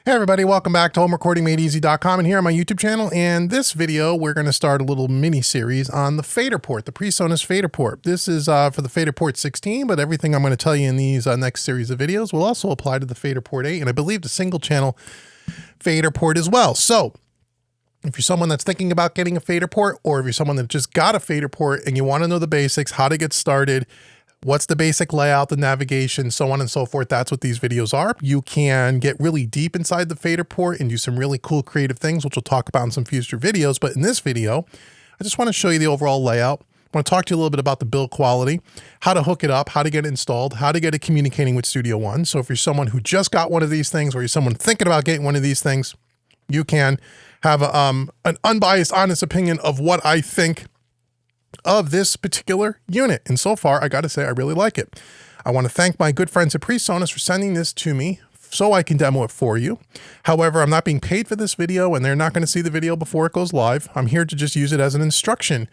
Hey everybody, welcome back to homerecordingmadeeasy.com and here on my YouTube channel. And this video, we're going to start a little mini series on the Faderport, the Presonus Faderport. This is for the Faderport 16, but everything I'm going to tell you in these next series of videos will also apply to the Faderport 8, and I believe the single channel Faderport as well. So if you're someone that's thinking about getting a Faderport, or if you're someone that just got a Faderport and you want to know the basics, how to get started, what's the basic layout, the navigation, so on and so forth. That's what these videos are. You can get really deep inside the Faderport and do some really cool creative things, which we'll talk about in some future videos. But in this video, I just want to show you the overall layout. I want to talk to you a little bit about the build quality, how to hook it up, how to get it installed, how to get it communicating with Studio One. So if you're someone who just got one of these things, or you're someone thinking about getting one of these things, you can have an unbiased, honest opinion of what I think of this particular unit. And so far, I got to say, I really like it. I want to thank my good friends at Presonus for sending this to me so I can demo it for you. However, I'm not being paid for this video, and they're not going to see the video before it goes live. I'm here to just use it as an instruction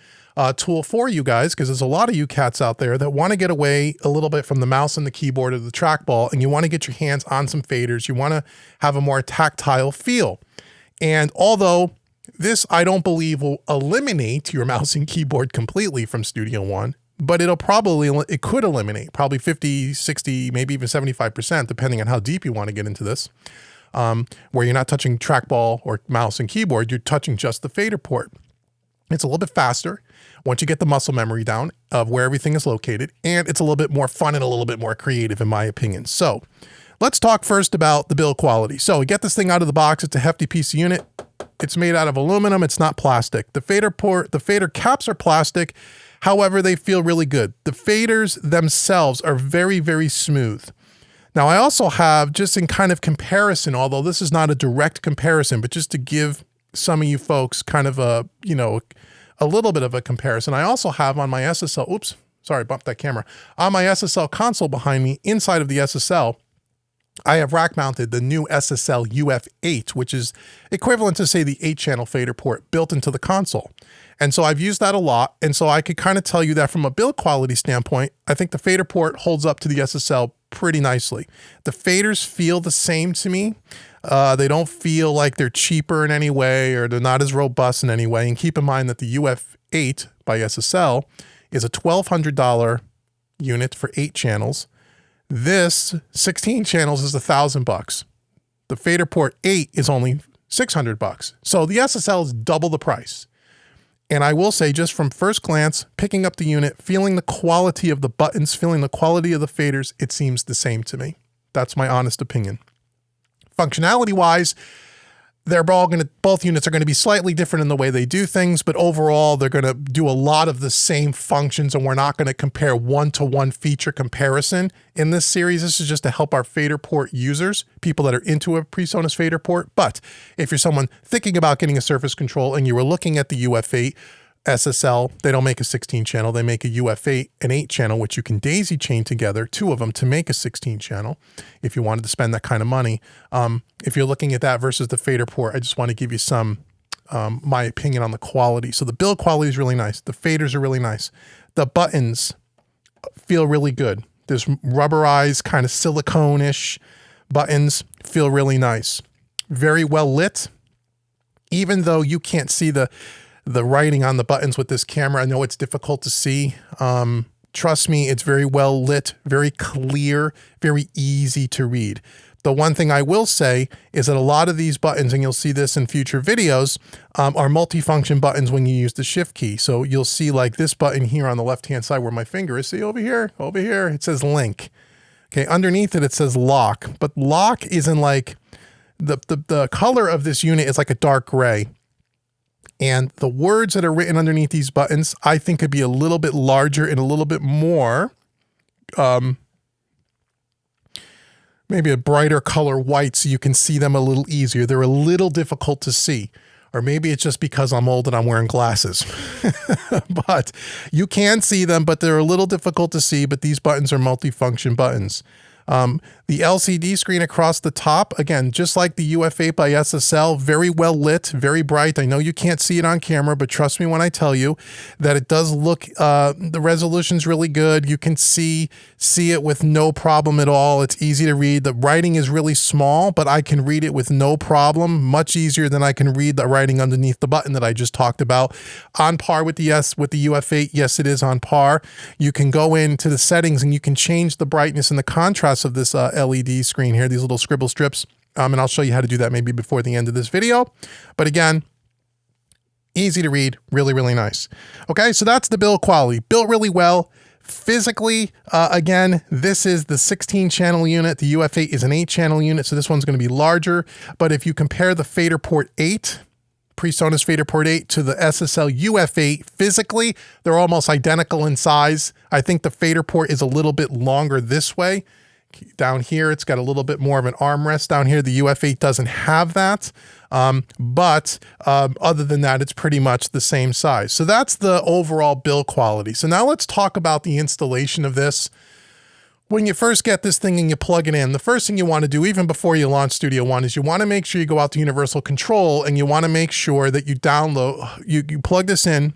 tool for you guys, because there's a lot of you cats out there that want to get away a little bit from the mouse and the keyboard or the trackball, and you want to get your hands on some faders. You want to have a more tactile feel. And although this, I don't believe, will eliminate your mouse and keyboard completely from Studio One, but it could eliminate probably 50, 60, maybe even 75%, depending on how deep you want to get into this, where you're not touching trackball or mouse and keyboard, you're touching just the Faderport. It's a little bit faster once you get the muscle memory down of where everything is located, and it's a little bit more fun and a little bit more creative, in my opinion. So let's talk first about the build quality. So we get this thing out of the box. It's a hefty piece of unit. It's made out of aluminum. It's not plastic. The fader caps are plastic. However, they feel really good. The faders themselves are very, very smooth. Now, I also have, just in kind of comparison, although this is not a direct comparison, but just to give some of you folks kind of a little bit of a comparison, I also have on my SSL, oops, sorry, bumped that camera. On my SSL console behind me, inside of the SSL, I have rack mounted the new SSL UF8, which is equivalent to, say, the 8-channel Faderport built into the console. And so I've used that a lot. And so I could kind of tell you that from a build quality standpoint, I think the Faderport holds up to the SSL pretty nicely. The faders feel the same to me. They don't feel like they're cheaper in any way, or they're not as robust in any way. And keep in mind that the UF8 by SSL is a $1,200 unit for 8 channels. This 16 channels is $1,000. The Faderport 8 is only $600. So the SSL is double the price. And I will say, just from first glance, picking up the unit, feeling the quality of the buttons, feeling the quality of the faders, it seems the same to me. That's my honest opinion. Functionality wise, both units are going to be slightly different in the way they do things, but overall they're going to do a lot of the same functions, and we're not going to compare one-to-one feature comparison in this series. This is just to help our Faderport users, people that are into a Presonus Faderport. But if you're someone thinking about getting a surface control and you were looking at the UF8 SSL, they don't make a 16 channel, they make a UF8, an 8 channel, which you can daisy chain together, 2 of them, to make a 16 channel if you wanted to spend that kind of money. If you're looking at that versus the Faderport, I just want to give you some, my opinion on the quality. So the build quality is really nice. The faders are really nice. The buttons feel really good. There's rubberized, kind of silicone-ish buttons, feel really nice. Very well lit. Even though you can't see the writing on the buttons with this camera, I know it's difficult to see. Trust me, it's very well lit, very clear, very easy to read. The one thing I will say is that a lot of these buttons, and you'll see this in future videos, are multifunction buttons when you use the shift key. So you'll see, like, this button here on the left-hand side where my finger is. See over here, it says link. Okay, underneath it, it says lock. But lock isn't like, the color of this unit is like a dark gray. And the words that are written underneath these buttons, I think, could be a little bit larger and a little bit more, maybe a brighter color white, so you can see them a little easier. They're a little difficult to see. Or maybe it's just because I'm old and I'm wearing glasses. But you can see them, but they're a little difficult to see. But these buttons are multifunction buttons. The LCD screen across the top, again, just like the UF8 by SSL, very well lit, very bright. I know you can't see it on camera, but trust me when I tell you that it does look, the resolution's really good. You can see it with no problem at all. It's easy to read. The writing is really small, but I can read it with no problem, much easier than I can read the writing underneath the button that I just talked about. On par with the UF8, yes, it is on par. You can go into the settings and you can change the brightness and the contrast of this LED screen here, these little scribble strips. And I'll show you how to do that maybe before the end of this video. But again, easy to read, really, really nice. Okay, so that's the build quality. Built really well. Physically, again, this is the 16-channel unit. The UF8 is an 8-channel unit, so this one's going to be larger. But if you compare the Faderport 8, Presonus Faderport 8 to the SSL UF8, physically, they're almost identical in size. I think the Faderport is a little bit longer this way. Down here, it's got a little bit more of an armrest. Down here, the UF8 doesn't have that. But other than that, it's pretty much the same size. So that's the overall build quality. So now let's talk about the installation of this. When you first get this thing and you plug it in, the first thing you want to do, even before you launch Studio One, is you want to make sure you go out to Universal Control and you want to make sure that you download, you plug this in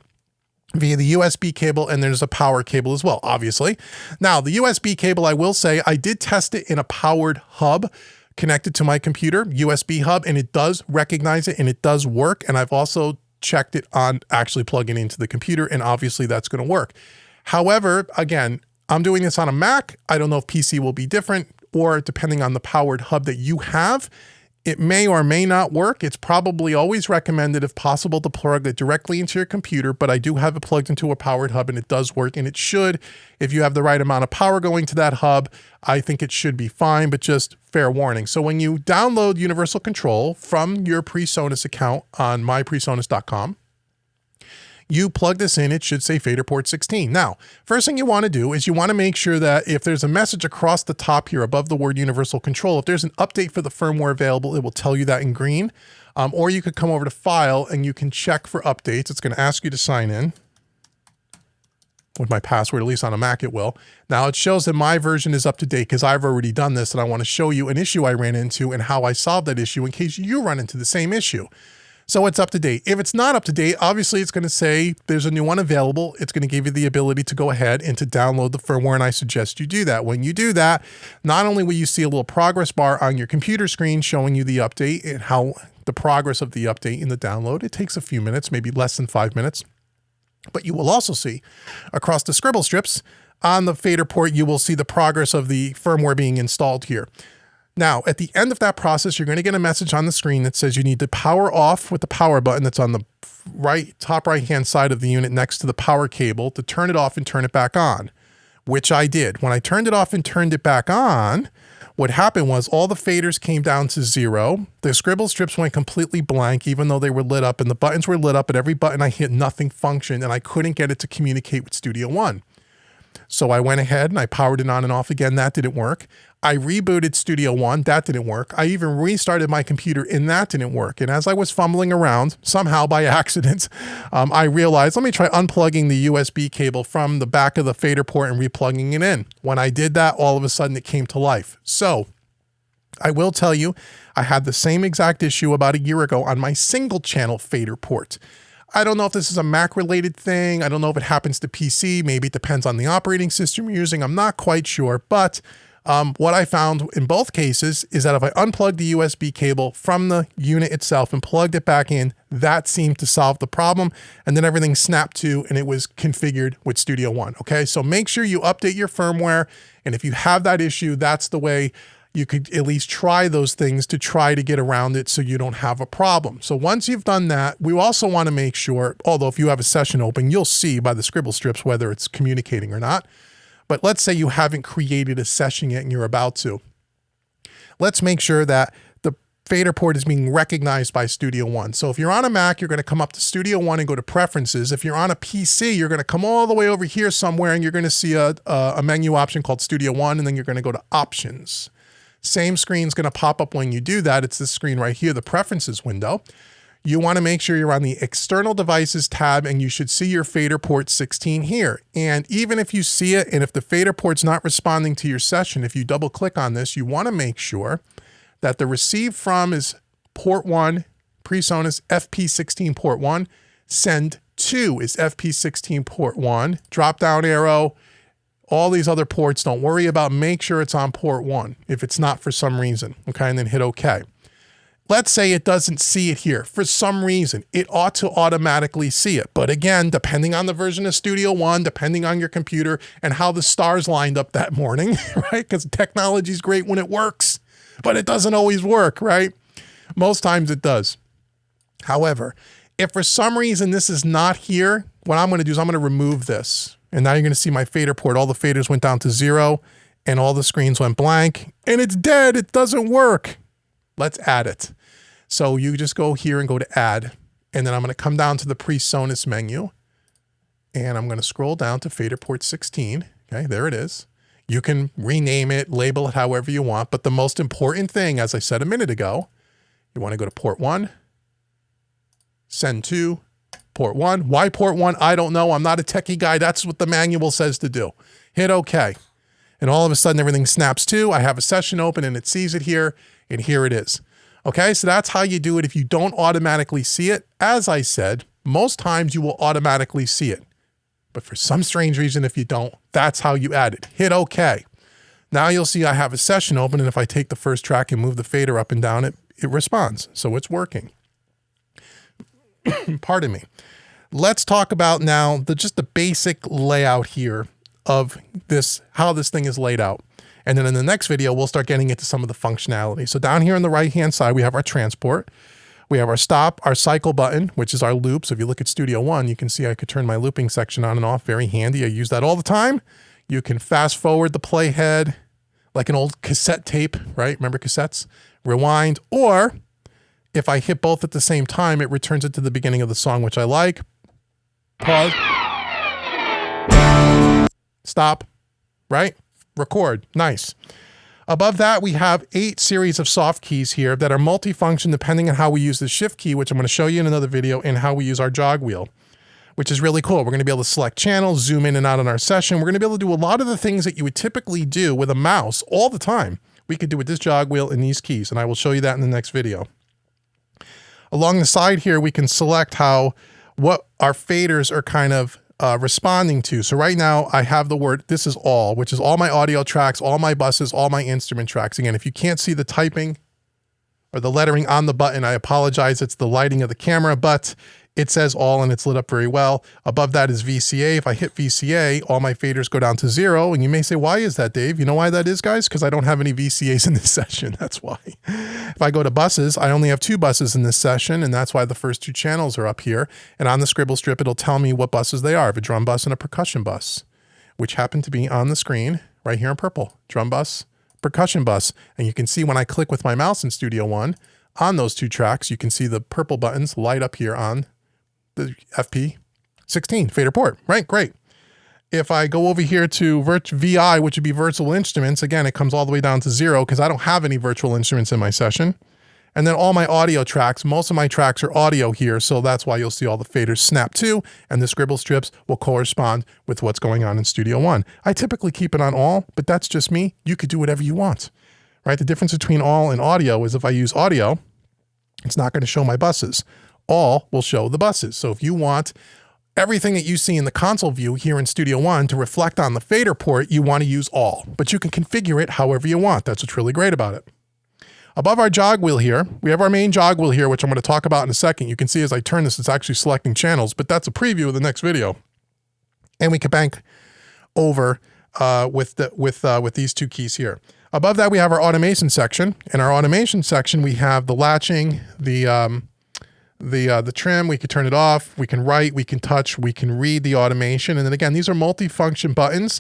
via the USB cable, and there's a power cable as well, obviously. Now, the USB cable, I will say, I did test it in a powered hub connected to my computer, USB hub, and it does recognize it and it does work. And I've also checked it on actually plugging into the computer, and obviously that's going to work. However, again, I'm doing this on a Mac. I don't know if PC will be different, or depending on the powered hub that you have, it may or may not work. It's probably always recommended, if possible, to plug it directly into your computer, but I do have it plugged into a powered hub and it does work, and it should, if you have the right amount of power going to that hub, I think it should be fine, but just fair warning. So when you download Universal Control from your Presonus account on mypresonus.com, you plug this in, it should say Faderport 16. Now, first thing you want to do is you want to make sure that if there's a message across the top here above the word Universal Control, if there's an update for the firmware available, it will tell you that in green. Or you could come over to File and you can check for updates. It's going to ask you to sign in with my password, at least on a Mac it will. Now it shows that my version is up to date because I've already done this, and I want to show you an issue I ran into and how I solved that issue in case you run into the same issue. So it's up to date. If it's not up to date, obviously it's going to say there's a new one available. It's going to give you the ability to go ahead and to download the firmware, and I suggest you do that. When you do that, not only will you see a little progress bar on your computer screen showing you the update and how the progress of the update in the download, it takes a few minutes, maybe less than 5 minutes, but you will also see across the scribble strips on the Faderport, you will see the progress of the firmware being installed here. Now, at the end of that process, you're going to get a message on the screen that says you need to power off with the power button that's on the top right-hand side of the unit next to the power cable to turn it off and turn it back on, which I did. When I turned it off and turned it back on, what happened was all the faders came down to 0. The scribble strips went completely blank, even though they were lit up, and the buttons were lit up, but every button I hit, nothing functioned, and I couldn't get it to communicate with Studio One. So I went ahead and I powered it on and off again. That didn't work. I rebooted Studio One. That didn't work. I even restarted my computer and that didn't work. And as I was fumbling around, somehow by accident, I realized, let me try unplugging the USB cable from the back of the Faderport and replugging it in. When I did that, all of a sudden it came to life. So I will tell you, I had the same exact issue about a year ago on my single channel Faderport. I don't know if this is a Mac related thing. I don't know if it happens to PC. Maybe it depends on the operating system you're using. I'm not quite sure, but what I found in both cases is that if I unplugged the USB cable from the unit itself and plugged it back in, that seemed to solve the problem. And then everything snapped to and it was configured with Studio One. Okay, so make sure you update your firmware. And if you have that issue, that's the way you could at least try those things to try to get around it so you don't have a problem. So once you've done that, we also want to make sure, although if you have a session open, you'll see by the scribble strips whether it's communicating or not. But let's say you haven't created a session yet and you're about to. Let's make sure that the Faderport is being recognized by Studio One. So if you're on a Mac, you're going to come up to Studio One and go to Preferences. If you're on a PC, you're going to come all the way over here somewhere and you're going to see a menu option called Studio One, and then you're going to go to Options. Same screen's going to pop up when you do that. It's this screen right here, the Preferences window. you want to make sure you're on the external devices tab, and you should see your fader port 16 here. And even if you see it, and if the fader port's not responding to your session, if you double click on this, you want to make sure that the receive from is port 1, Presonus FP16 port 1, send to is FP16 port 1, drop down arrow, all these other ports, don't worry about, make sure it's on port 1 if it's not for some reason, okay, and then hit OK. Let's say it doesn't see it here. For some reason, it ought to automatically see it. But again, depending on the version of Studio One, depending on your computer and how the stars lined up that morning, right? Because technology is great when it works, but it doesn't always work, right? Most times it does. However, if for some reason this is not here, what I'm going to do is I'm going to remove this. And now you're going to see my fader port. All the faders went down to 0 and all the screens went blank and it's dead. It doesn't work. Let's add it. So you just go here and go to add, and then I'm going to come down to the Presonus menu, and I'm going to scroll down to fader port 16. Okay, there it is. You can rename it, label it however you want, but the most important thing, as I said a minute ago, you want to go to port 1, send to port 1. Why port 1? I don't know. I'm not a techie guy. That's what the manual says to do. Hit OK. And all of a sudden everything snaps to. I have a session open and it sees it here. And here it is. Okay, so that's how you do it if you don't automatically see it. As I said, most times you will automatically see it. But for some strange reason, if you don't, that's how you add it. Hit OK. Now you'll see I have a session open, and if I take the first track and move the fader up and down, it responds. So it's working. Pardon me. Let's talk about now just the basic layout here of this, how this thing is laid out. And then in the next video, we'll start getting into some of the functionality. So down here on the right-hand side, we have our transport. We have our stop, our cycle button, which is our loop. So if you look at Studio One, you can see I could turn my looping section on and off. Very handy. I use that all the time. You can fast forward the playhead like an old cassette tape, right? Remember cassettes? Rewind. Or if I hit both at the same time, it returns it to the beginning of the song, which I like. Pause. Stop. Right? Record. Nice. Above that, we have 8 series of soft keys here that are multifunction depending on how we use the shift key, which I'm going to show you in another video, and how we use our jog wheel, which is really cool. We're going to be able to select channels, zoom in and out on our session. We're going to be able to do a lot of the things that you would typically do with a mouse all the time. We could do with this jog wheel and these keys, and I will show you that in the next video. Along the side here, we can select what our faders are kind of responding to. So right now I have the word, this is all, which is all my audio tracks, all my buses, all my instrument tracks. Again, if you can't see the typing or the lettering on the button, I apologize. It's the lighting of the camera, but it says all and it's lit up very well. Above that is VCA. If I hit VCA, all my faders go down to 0. And you may say, why is that, Dave? You know why that is, guys? Because I don't have any VCAs in this session. That's why. If I go to buses, I only have 2 buses in this session, and that's why the first 2 channels are up here. And on the scribble strip, it'll tell me what buses they are. I have a drum bus and a percussion bus, which happen to be on the screen right here in purple. Drum bus, percussion bus. And you can see when I click with my mouse in Studio One on those 2 tracks, you can see the purple buttons light up here on the FP16 fader port, right? Great. If I go over here to VI, which would be virtual instruments, again, it comes all the way down to 0 because I don't have any virtual instruments in my session. And then all my audio tracks, most of my tracks are audio here, so that's why you'll see all the faders snap to, and the scribble strips will correspond with what's going on in Studio One. I typically keep it on all, but that's just me. You could do whatever you want, right? The difference between all and audio is if I use audio, it's not going to show my buses. All will show the buses. So if you want everything that you see in the console view here in Studio One to reflect on the fader port, you want to use all, but you can configure it however you want. That's what's really great about it. Above our jog wheel here, we have our main jog wheel here, which I'm going to talk about in a second. You can see as I turn this, it's actually selecting channels, but that's a preview of the next video. And we can bank over with these 2 keys here. Above that, we have our automation section. In our automation section, we have the latching, the trim. We can turn it off. We can write, we can touch, we can read the automation. And then again, these are multi-function buttons.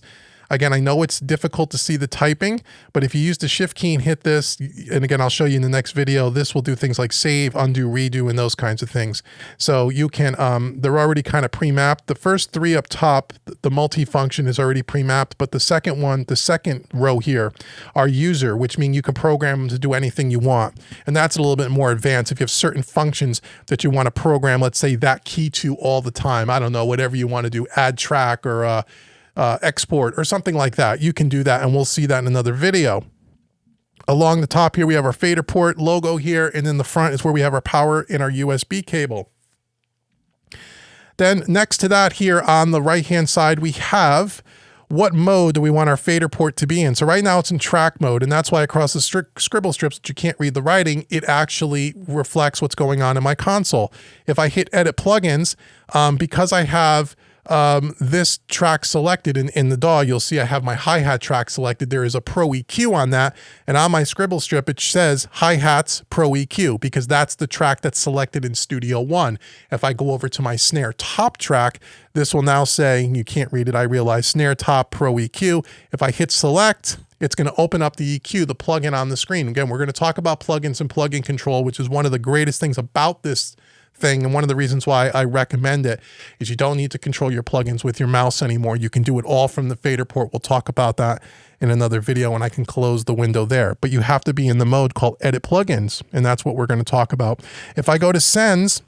Again, I know it's difficult to see the typing, but if you use the shift key and hit this, and again, I'll show you in the next video, this will do things like save, undo, redo, and those kinds of things. So you can, they're already kind of pre-mapped. The first three up top, the multi-function is already pre-mapped, but the second one, the second row here are user, which means you can program them to do anything you want. And that's a little bit more advanced. If you have certain functions that you want to program, let's say that key to all the time, I don't know, whatever you want to do, add track or export or something like that, you can do that, and we'll see that in another video. Along the top here, we have our Faderport logo here, and in the front is where we have our power and our USB cable. Then next to that here on the right-hand side, we have what mode do we want our Faderport to be in. So right now it's in track mode, and that's why across the scribble strips that you can't read the writing, it actually reflects what's going on in my console. If I hit edit plugins, because I have this track selected in the DAW, you'll see I have my hi-hat track selected. There is a Pro EQ on that, and on my scribble strip it says hi-hats Pro EQ because that's the track that's selected in Studio One. If I go over to my snare top track, this will now say, you can't read it, I realize, snare top Pro EQ. If I hit select, it's going to open up the EQ, the plugin on the screen. Again, we're going to talk about plugins and plugin control, which is one of the greatest things about this thing, and one of the reasons why I recommend it is you don't need to control your plugins with your mouse anymore. You can do it all from the Faderport. We'll talk about that in another video, and I can close the window there. But you have to be in the mode called Edit Plugins, and that's what we're going to talk about. If I go to sends,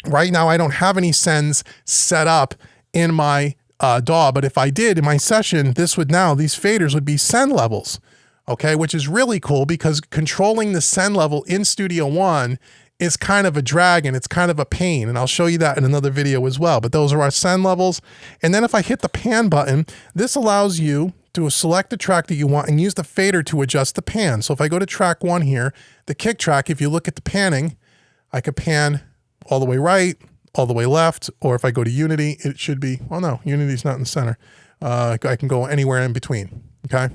right now I don't have any sends set up in my DAW, but if I did in my session, this would now, these faders would be send levels, okay, which is really cool because controlling the send level in Studio One is kind of a drag and it's kind of a pain, and I'll show you that in another video as well. But those are our send levels. And then if I hit the pan button, this allows you to select the track that you want and use the fader to adjust the pan. So if I go to track 1 here, the kick track, if you look at the panning, I could pan all the way right, all the way left, or if I go to Unity, it should be, well, no, Unity's not in the center. I can go anywhere in between, okay?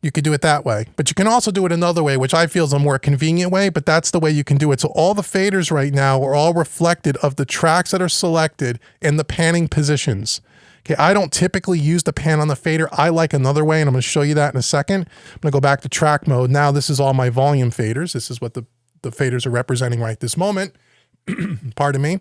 You could do it that way, but you can also do it another way, which I feel is a more convenient way, but that's the way you can do it. So all the faders right now are all reflected of the tracks that are selected in the panning positions. Okay, I don't typically use the pan on the fader. I like another way, and I'm going to show you that in a second. I'm going to go back to track mode. Now this is all my volume faders. This is what the faders are representing right this moment. Pardon me.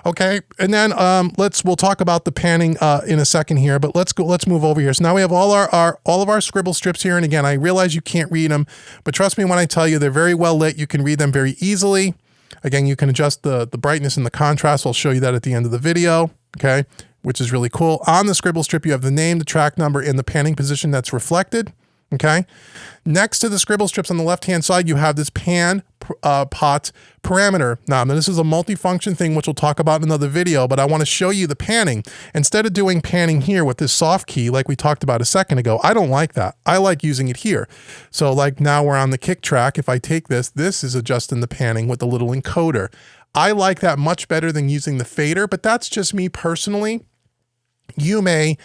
Okay, and then we'll talk about the panning in a second here, but let's move over here. So now we have all of our scribble strips here, and again, I realize you can't read them, but trust me when I tell you they're very well lit. You can read them very easily. Again, you can adjust the brightness and the contrast. I'll show you that at the end of the video, okay, which is really cool. On the scribble strip, you have the name, the track number, and the panning position that's reflected. Okay. Next to the scribble strips on the left-hand side, you have this pan pot parameter. Now, this is a multi-function thing, which we'll talk about in another video, but I want to show you the panning. Instead of doing panning here with this soft key, like we talked about a second ago, I don't like that. I like using it here. So like now we're on the kick track. If I take this is adjusting the panning with the little encoder. I like that much better than using the fader, but that's just me personally. You may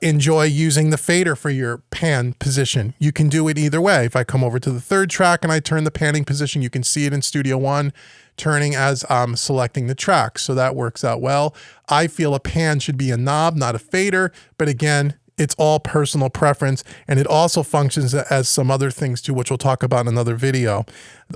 enjoy using the fader for your pan position. You can do it either way. If I come over to the third track and I turn the panning position, you can see it in Studio One turning as I'm selecting the track. So that works out well. I feel a pan should be a knob, not a fader, but again, it's all personal preference, and it also functions as some other things too, which we'll talk about in another video.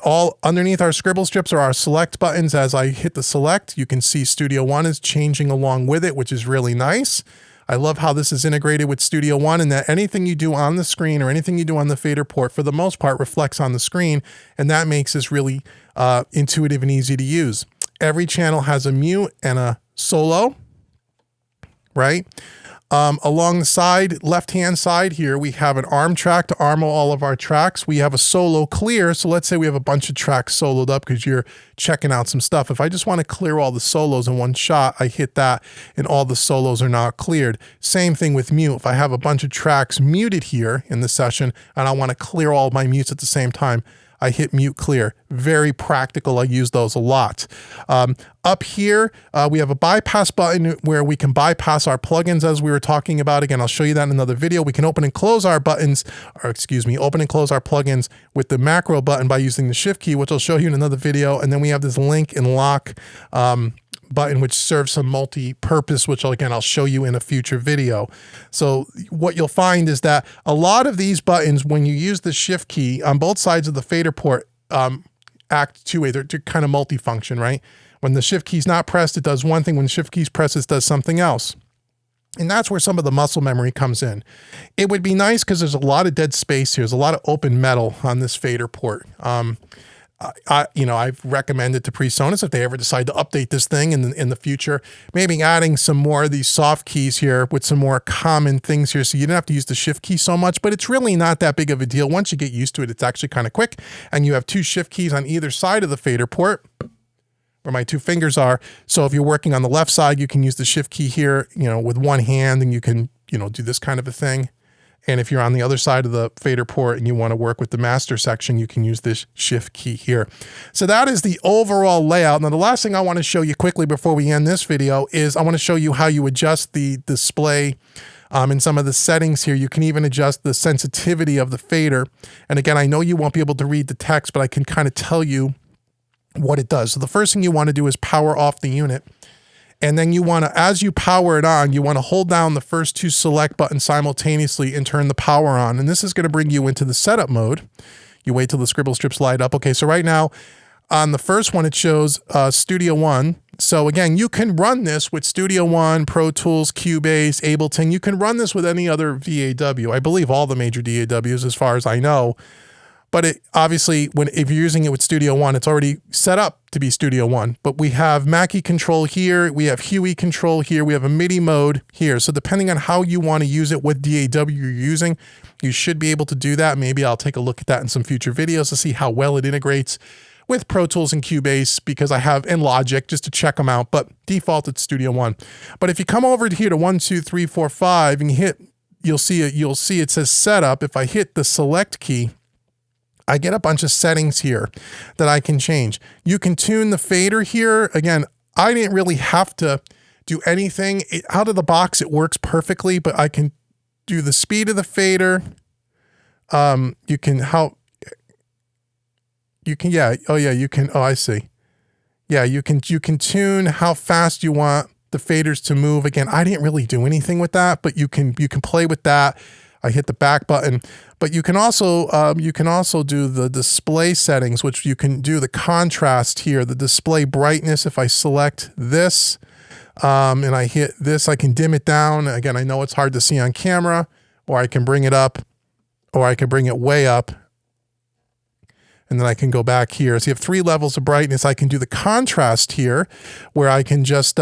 All underneath our scribble strips are our select buttons. As I hit the select, you can see Studio One is changing along with it, which is really nice. I love how this is integrated with Studio One, and that anything you do on the screen or anything you do on the Faderport, for the most part, reflects on the screen, and that makes this really intuitive and easy to use. Every channel has a mute and a solo, right? Along the side, left-hand side here, we have an arm track to arm all of our tracks. We have a solo clear. So let's say we have a bunch of tracks soloed up because you're checking out some stuff. If I just want to clear all the solos in one shot, I hit that and all the solos are now cleared. Same thing with mute. If I have a bunch of tracks muted here in the session and I want to clear all my mutes at the same time, I hit mute clear. Very practical. I use those a lot. Up here, we have a bypass button where we can bypass our plugins as we were talking about. Again, I'll show you that in another video. We can open and close our buttons, or excuse me, open and close our plugins with the macro button by using the shift key, which I'll show you in another video. And then we have this link and lock button, which serves some multi-purpose, which again, I'll show you in a future video. So what you'll find is that a lot of these buttons, when you use the shift key on both sides of the fader port, act two-way. They're kind of multifunction, right? When the shift key's not pressed, it does one thing. When the shift key's pressed, it does something else. And that's where some of the muscle memory comes in. It would be nice because there's a lot of dead space here. There's a lot of open metal on this fader port. I've recommended to Presonus if they ever decide to update this thing in the future, maybe adding some more of these soft keys here with some more common things here. So you don't have to use the shift key so much, but it's really not that big of a deal. Once you get used to it, it's actually kind of quick. And you have two shift keys on either side of the fader port, where my two fingers are. So if you're working on the left side, you can use the shift key here, with one hand, and you can, do this kind of a thing. And if you're on the other side of the fader port and you want to work with the master section, you can use this shift key here. So that is the overall layout. Now, the last thing I want to show you quickly before we end this video is I want to show you how you adjust the display in some of the settings here. You can even adjust the sensitivity of the fader. And again, I know you won't be able to read the text, but I can kind of tell you what it does. So the first thing you want to do is power off the unit. And then you want to, as you power it on, you want to hold down the first two select buttons simultaneously and turn the power on. And this is going to bring you into the setup mode. You wait till the scribble strips light up. Okay, so right now on the first one, it shows Studio One. So again, you can run this with Studio One, Pro Tools, Cubase, Ableton. You can run this with any other VAW. I believe all the major DAWs as far as I know. But it obviously, if you're using it with Studio One, it's already set up to be Studio One. But we have Mackie control here, we have Huey control here, we have a MIDI mode here. So depending on how you want to use it, what DAW you're using, you should be able to do that. Maybe I'll take a look at that in some future videos to see how well it integrates with Pro Tools and Cubase, because I have in Logic just to check them out. But default, it's Studio One. But if you come over here to 1, 2, 3, 4, 5 and you hit, you'll see it says setup. If I hit the select key, I get a bunch of settings here that I can change. You can tune the fader here. Again, I didn't really have to do anything. Out of the box, it works perfectly, but I can do the speed of the fader. I see. Yeah, you can tune how fast you want the faders to move. Again, I didn't really do anything with that, but you can play with that. I hit the back button, but you can also do the display settings, which you can do the contrast here, the display brightness. If I select this and I hit this, I can dim it down. Again, I know it's hard to see on camera, or I can bring it up, or I can bring it way up. And then I can go back here. So you have 3 levels of brightness. I can do the contrast here, where I can just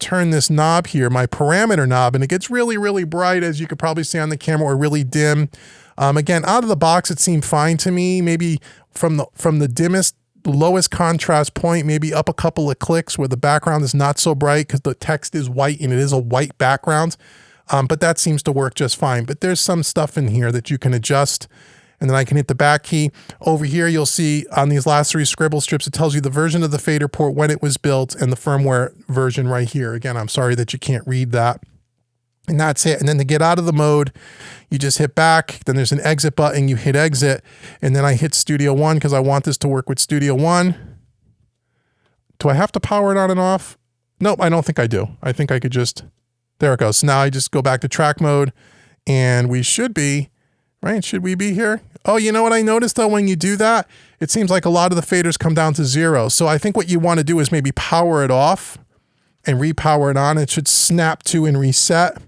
turn this knob here, my parameter knob, and it gets really, really bright, as you could probably see on the camera, or really dim. Again, out of the box, it seemed fine to me. Maybe from the dimmest, lowest contrast point, maybe up a couple of clicks where the background is not so bright because the text is white and it is a white background. But that seems to work just fine. But there's some stuff in here that you can adjust. And then I can hit the back key. Over here, you'll see on these last 3 scribble strips, it tells you the version of the fader port, when it was built, and the firmware version right here. Again, I'm sorry that you can't read that. And that's it. And then to get out of the mode, you just hit back. Then there's an exit button. You hit exit. And then I hit Studio One because I want this to work with Studio One. Do I have to power it on and off? Nope, I don't think I do. I think I could just, there it goes. So now I just go back to track mode, and we should be, right? Should we be here? Oh, you know what I noticed though, when you do that, it seems like a lot of the faders come down to 0. So I think what you want to do is maybe power it off and repower it on. It should snap to and reset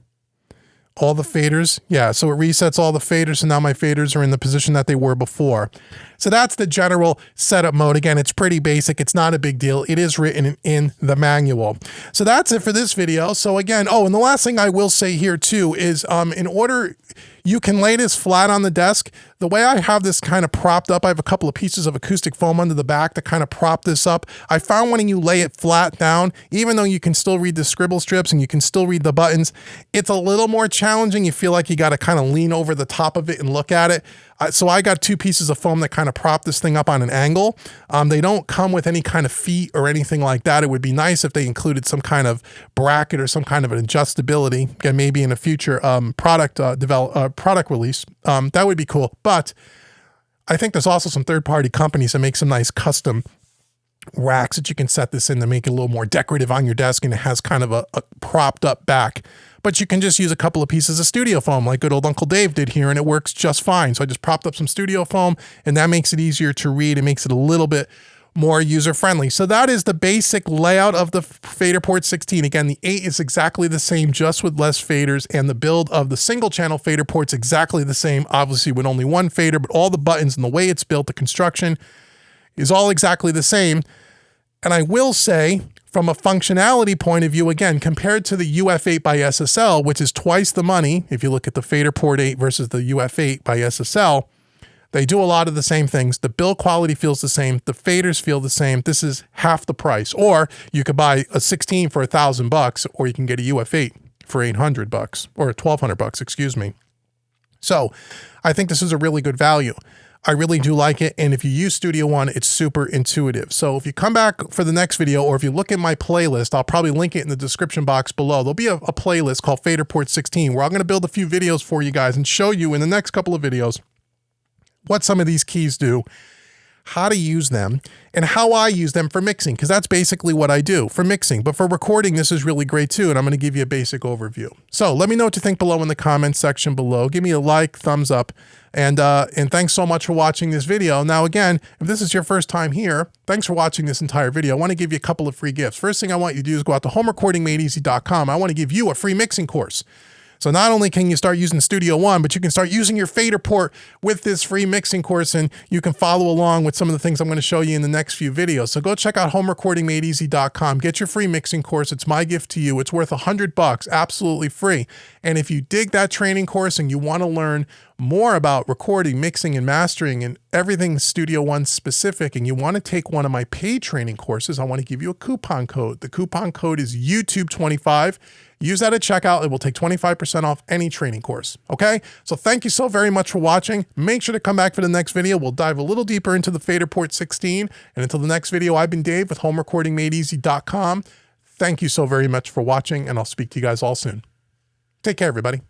all the faders. Yeah, so it resets all the faders, and now my faders are in the position that they were before. So that's the general setup mode. Again, it's pretty basic. It's not a big deal. It is written in the manual. So that's it for this video. So again, oh, and the last thing I will say here too is in order, you can lay this flat on the desk. The way I have this kind of propped up, I have a couple of pieces of acoustic foam under the back to kind of prop this up. I found when you lay it flat down, even though you can still read the scribble strips and you can still read the buttons, it's a little more challenging. You feel like you got to kind of lean over the top of it and look at it. So I got 2 pieces of foam that kind of prop this thing up on an angle. They don't come with any kind of feet or anything like that. It would be nice if they included some kind of bracket or some kind of an adjustability. Again, maybe in a future product release. That would be cool. But I think there's also some third-party companies that make some nice custom racks that you can set this in to make it a little more decorative on your desk, and it has kind of a propped up back. But you can just use a couple of pieces of studio foam like good old Uncle Dave did here, and it works just fine. So I just propped up some studio foam, and that makes it easier to read. It makes it a little bit more user-friendly. So that is the basic layout of the Faderport 16. Again, the 8 is exactly the same, just with less faders, and the build of the single-channel Faderport's exactly the same, obviously with only one fader, but all the buttons and the way it's built, the construction, is all exactly the same. And I will say, from a functionality point of view, again, compared to the UF8 by SSL, which is twice the money, if you look at the Faderport 8 versus the UF8 by SSL, they do a lot of the same things. The build quality feels the same. The faders feel the same. This is half the price. Or you could buy a 16 for $1,000, or you can get a UF8 for $800 or $1,200, excuse me. So I think this is a really good value. I really do like it. And if you use Studio One, it's super intuitive. So if you come back for the next video, or if you look at my playlist, I'll probably link it in the description box below. There'll be a playlist called Faderport 16, where I'm going to build a few videos for you guys and show you in the next couple of videos what some of these keys do, how to use them, and how I use them for mixing, because that's basically what I do for mixing. But for recording, this is really great too, and I'm going to give you a basic overview. So let me know what you think below in the comments section below. Give me a like, thumbs up, and thanks so much for watching this video. Now again, if this is your first time here, thanks for watching this entire video. I want to give you a couple of free gifts. First thing I want you to do is go out to homerecordingmadeeasy.com. I want to give you a free mixing course. So not only can you start using Studio One, but you can start using your Faderport with this free mixing course, and you can follow along with some of the things I'm going to show you in the next few videos. So go check out homerecordingmadeeasy.com. Get your free mixing course. It's my gift to you. It's worth $100, absolutely free. And if you dig that training course and you want to learn more about recording, mixing, and mastering, and everything Studio One specific, and you want to take one of my paid training courses, I want to give you a coupon code. The coupon code is YouTube25. Use that at checkout. It will take 25% off any training course. Okay? So thank you so very much for watching. Make sure to come back for the next video. We'll dive a little deeper into the Faderport 16. And until the next video, I've been Dave with homerecordingmadeeasy.com. Thank you so very much for watching, and I'll speak to you guys all soon. Take care, everybody.